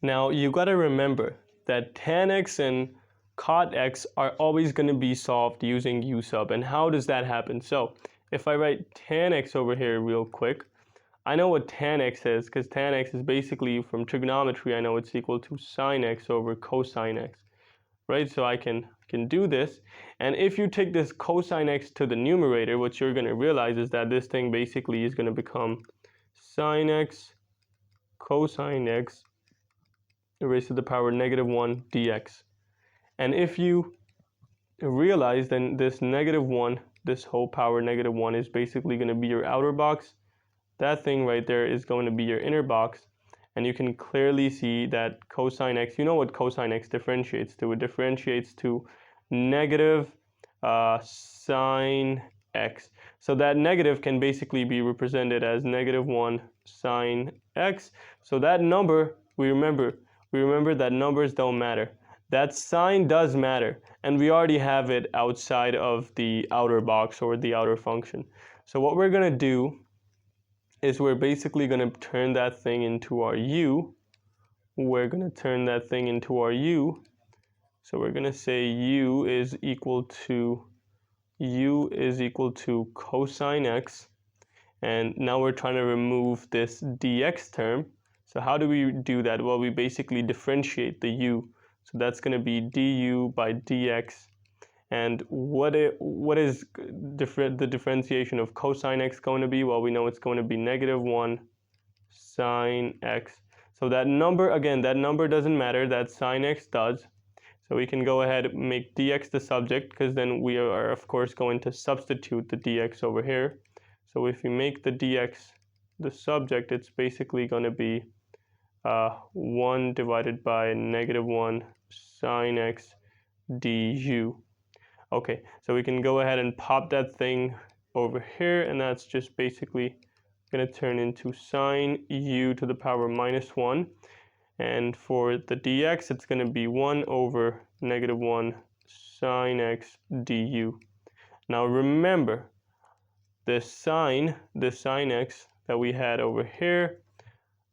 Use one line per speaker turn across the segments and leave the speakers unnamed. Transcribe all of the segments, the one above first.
Now you got to remember that tan x and cot x are always going to be solved using u-sub. And how does that happen? So if I write tan x over here real quick, I know what tan x is because tan x is basically, from trigonometry, I know it's equal to sine x over cosine x, right? So I can do this, and if you take this cosine x to the numerator, what you're going to realize is that this thing basically is going to become sine x cosine x raised to the power -1 dx. And if you realize, then this -1, this whole power -1, is basically going to be your outer box. That thing right there is going to be your inner box. And you can clearly see that cosine x, you know what cosine x differentiates to. It differentiates to negative sine x. So that negative can basically be represented as -1 sine x. So that number, we remember that numbers don't matter. That sign does matter, and we already have it outside of the outer box or the outer function. So what we're going to do is we're basically going to turn that thing into our u. We're going to turn that thing into our u. So we're going to say u is equal to cosine x. And now we're trying to remove this dx term. So how do we do that? Well, we basically differentiate the u. So that's going to be du by dx. And what is the differentiation of cosine x going to be? Well, we know it's going to be -1 sine x. So that number, again, that number doesn't matter, that sine x does. So we can go ahead and make dx the subject, because then we are, of course, going to substitute the dx over here. So if we make the dx the subject, it's basically going to be 1 divided by -1 sine x du. Okay, so we can go ahead and pop that thing over here, and that's just basically going to turn into sine u to the power -1. And for the dx, it's going to be 1 over -1 sine x du. Now remember, the sine x that we had over here,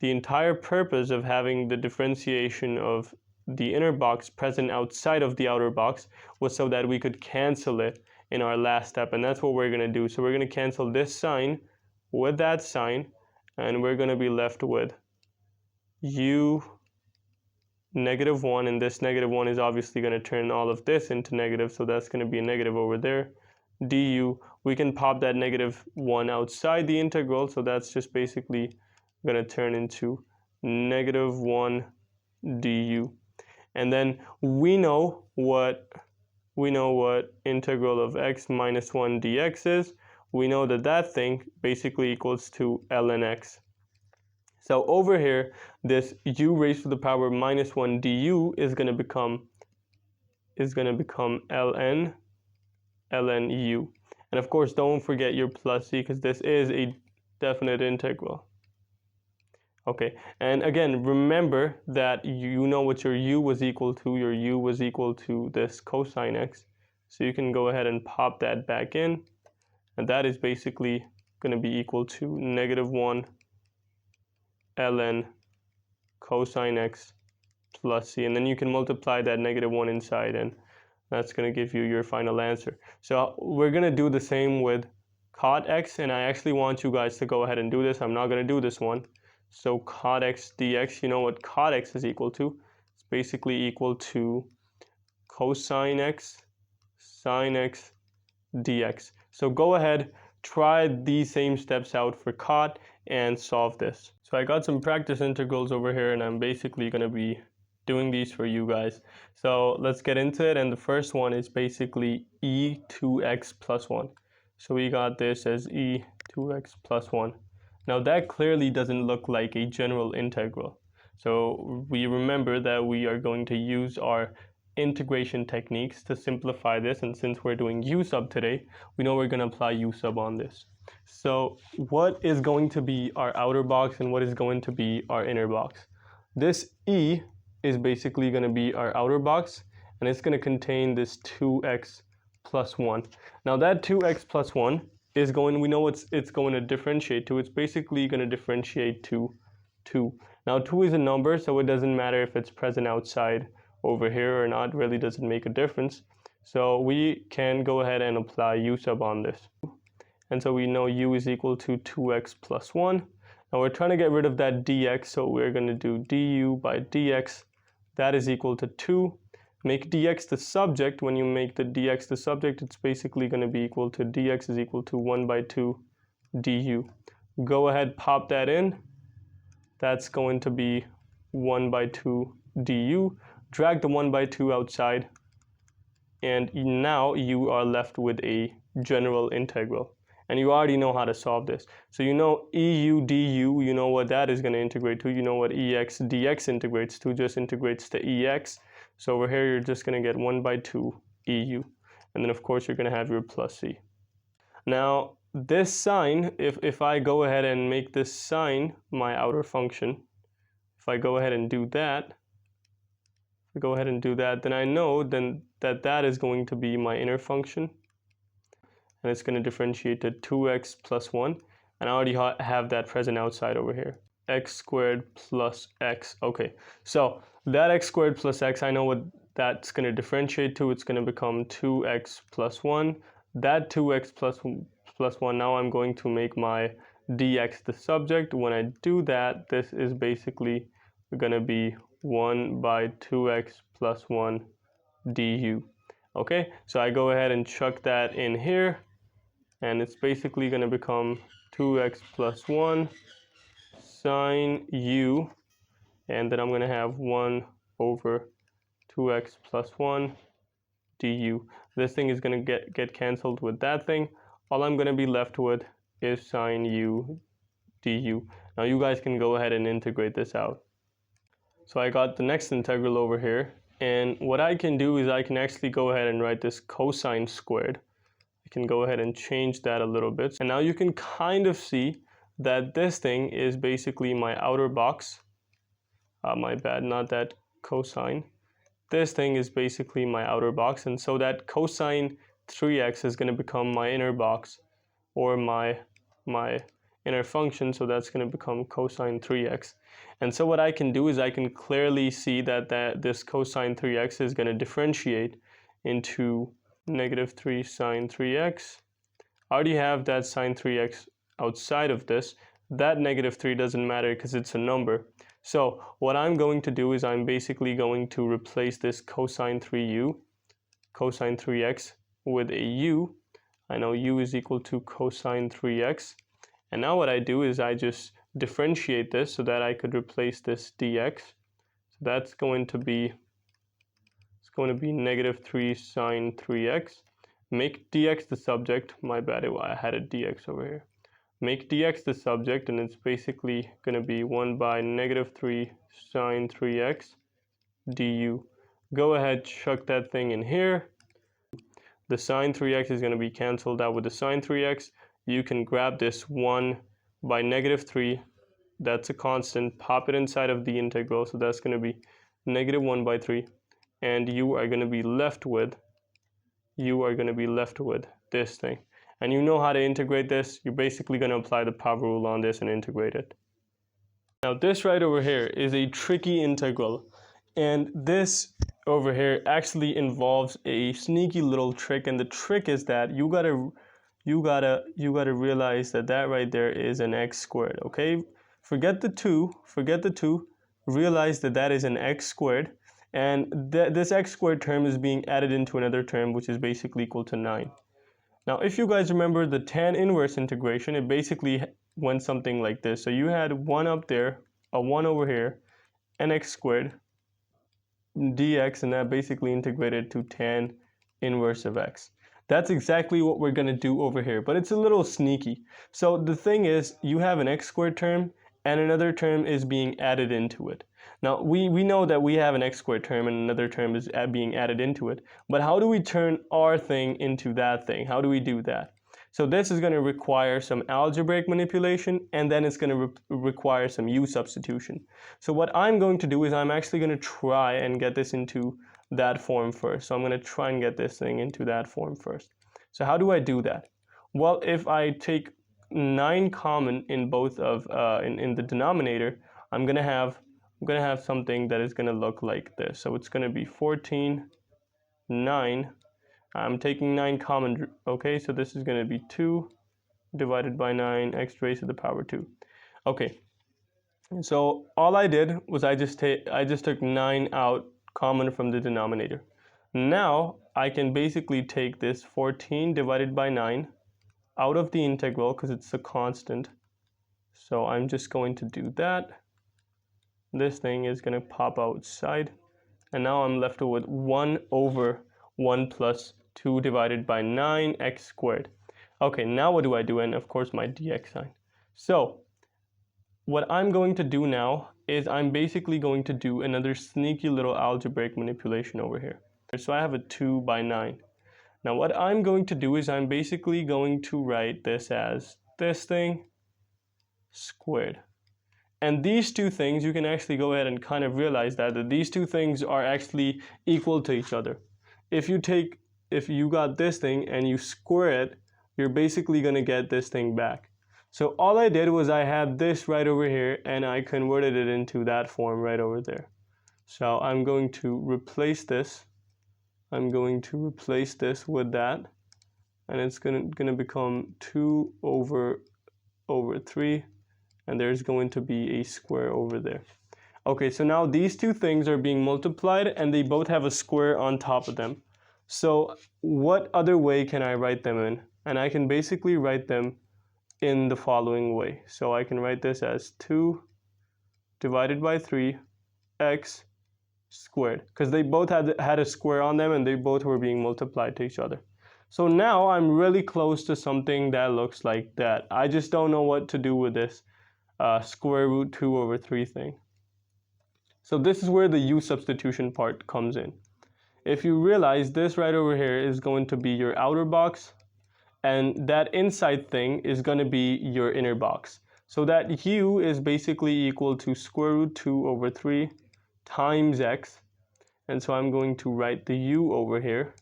the entire purpose of having the differentiation of the inner box present outside of the outer box was so that we could cancel it in our last step, and that's what we're going to do. So we're going to cancel this sign with that sign, and we're going to be left with u -1, and this -1 is obviously going to turn all of this into negative, so that's going to be a negative over there. Du, we can pop that -1 outside the integral, so that's just basically going to turn into -1 du. And then we know what integral of x minus 1 dx is. We know that that thing basically equals to ln x. So over here, this u raised to the power -1 du is going to become ln u. And of course, don't forget your plus c, because this is a definite integral. Okay, and again, remember that you know what your u was equal to. Your u was equal to this cosine x. So you can go ahead and pop that back in, and that is basically going to be equal to -1 ln cosine x plus c. And then you can multiply that -1 inside, and that's going to give you your final answer. So we're going to do the same with cot x, and I actually want you guys to go ahead and do this. I'm not going to do this one. So cot x dx, you know what cot x is equal to? It's basically equal to cosine x sine x dx. So go ahead, try these same steps out for cot and solve this. So I got some practice integrals over here, and I'm basically going to be doing these for you guys. So let's get into it, and the first one is basically e2x plus 1. So we got this as e2x plus 1. Now that clearly doesn't look like a general integral. So we remember that we are going to use our integration techniques to simplify this, and since we're doing u-sub today, we know we're going to apply u-sub on this. So what is going to be our outer box and what is going to be our inner box? This e is basically going to be our outer box, and it's going to contain this 2x plus 1. Now that 2x plus 1 is going, we know it's going to differentiate to. It's basically going to differentiate to 2. Now 2 is a number, so it doesn't matter if it's present outside over here or not, really doesn't make a difference. So we can go ahead and apply u sub on this. And so we know u is equal to 2x plus 1. Now we're trying to get rid of that dx, so we're going to do du by dx. That is equal to 2. Make dx the subject. When you make the dx the subject, it's basically going to be equal to dx is equal to 1 by 2 du. Go ahead, pop that in. That's going to be 1 by 2 du. Drag the 1 by 2 outside. And now you are left with a general integral. And you already know how to solve this. So you know EU du, you know what that is going to integrate to. You know what EX dx integrates to, just integrates to EX. So over here, you're just going to get 1 by 2 EU. And then, of course, you're going to have your plus C. Now, this sign, if I go ahead and make this sign my outer function, if I go ahead and do that, then I know then that is going to be my inner function. And it's going to differentiate to 2x plus 1. And I already have that present outside over here. X squared plus x. Okay, so that x squared plus x, I know what that's going to differentiate to. It's going to become 2x plus 1. That 2x plus 1, now I'm going to make my dx the subject. When I do that, this is basically going to be 1 by 2x plus 1 du. Okay, so I go ahead and chuck that in here. And it's basically going to become 2x plus 1 sine u, and then I'm going to have 1 over 2x plus 1 du. This thing is going to get canceled with that thing. All I'm going to be left with is sine u du. Now you guys can go ahead and integrate this out. So I got the next integral over here, and what I can do is I can actually go ahead and write this cosine squared. Can go ahead and change that a little bit. And now you can kind of see that this thing is basically my outer box. My bad, not that cosine. This thing is basically my outer box, and so that cosine 3x is going to become my inner box, or my inner function, so that's going to become cosine 3x. And so what I can do is I can clearly see that this cosine 3x is going to differentiate into -3 sine 3x. I already have that sine 3x outside of this. That -3 doesn't matter because it's a number. So what I'm going to do is I'm basically going to replace this cosine 3x with a u. I know u is equal to cosine 3x. And now what I do is I just differentiate this so that I could replace this dx. So that's going to be -3 sine 3x. Make dx the subject. My bad, I had a dx over here. Make dx the subject, and it's basically going to be 1 by -3 sine 3x du. Go ahead, chuck that thing in here. The sine 3x is going to be canceled out with the sine 3x. You can grab this 1 by -3. That's a constant. Pop it inside of the integral. So that's going to be -1 by 3. And you are going to be left with this thing. And you know how to integrate this. You're basically going to apply the power rule on this and integrate it. Now this right over here is a tricky integral, and this over here actually involves a sneaky little trick, and the trick is that you gotta realize that right there is an x squared. Okay, forget the 2, realize that is an x squared. And this x squared term is being added into another term, which is basically equal to 9. Now, if you guys remember the tan inverse integration, it basically went something like this. So you had 1 up there, a 1 over here, and x squared dx, and that basically integrated to tan inverse of x. That's exactly what we're going to do over here, but it's a little sneaky. So the thing is, you have an x squared term, and another term is being added into it. Now, we know that we have an x squared term and another term is being added into it, but how do we turn our thing into that thing? How do we do that? So this is going to require some algebraic manipulation, and then it's going to require some U-substitution. So what I'm going to do is I'm actually going to try and get this into that form first. So I'm going to try and get this thing into that form first. So how do I do that? Well, if I take 9 common in both of in the denominator, I'm gonna have something that is gonna look like this. So it's gonna be 14, 9. I'm taking 9 common, okay, so this is gonna be 2 divided by 9, x raised to the power 2. Okay, so all I did was I just took 9 out common from the denominator. Now I can basically take this 14 divided by 9 out of the integral because it's a constant. So I'm just going to do that. This thing is going to pop outside. And now I'm left with 1 over 1 plus 2 divided by 9x squared. Okay, now what do I do? And of course my dx sign. So what I'm going to do now is I'm basically going to do another sneaky little algebraic manipulation over here. So I have a 2 by 9. Now what I'm going to do is I'm basically going to write this as this thing squared. And these two things, you can actually go ahead and kind of realize that these two things are actually equal to each other. If you got this thing and you square it, you're basically going to get this thing back. So all I did was I had this right over here and I converted it into that form right over there. So I'm going to replace this. I'm going to replace this with that, and it's going to become 2 over 3, and there's going to be a square over there. Okay, so now these two things are being multiplied and they both have a square on top of them. So what other way can I write them in? And I can basically write them in the following way. So I can write this as 2 divided by 3 x squared, because they both had a square on them and they both were being multiplied to each other. So now I'm really close to something that looks like that. I just don't know what to do with this square root 2 over 3 thing. So this is where the U-substitution part comes in. If you realize this right over here is going to be your outer box, and that inside thing is going to be your inner box. So that U is basically equal to square root 2 over 3 times x, and so I'm going to write the u over here,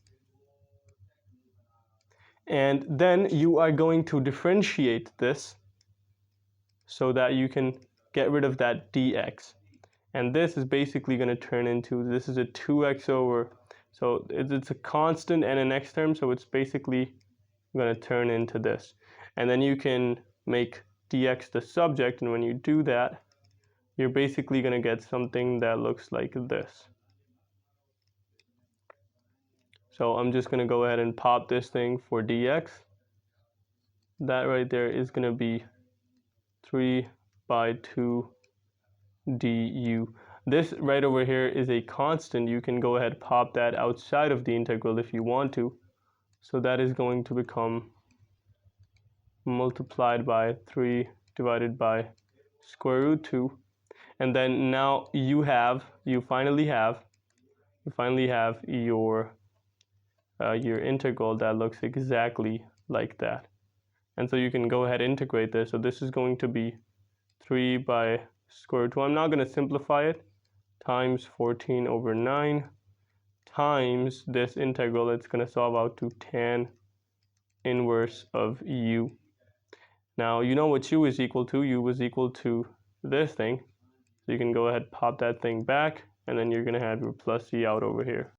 and then you are going to differentiate this so that you can get rid of that dx, and this is basically going to turn into, this is a 2x over, so it's a constant and an x term, so it's basically going to turn into this, and then you can make dx the subject, and when you do that, you're basically going to get something that looks like this. So I'm just going to go ahead and pop this thing for dx. That right there is going to be 3 by 2 du. This right over here is a constant. You can go ahead and pop that outside of the integral if you want to. So that is going to become multiplied by 3 divided by square root 2. And then now you finally have your integral that looks exactly like that. And so you can go ahead and integrate this. So this is going to be 3 by square root 2. I'm now going to simplify it, times 14 over 9 times this integral. It's going to solve out to tan inverse of u. Now you know what u is equal to. U is equal to this thing. So you can go ahead and pop that thing back, and then you're going to have your plus c out over here.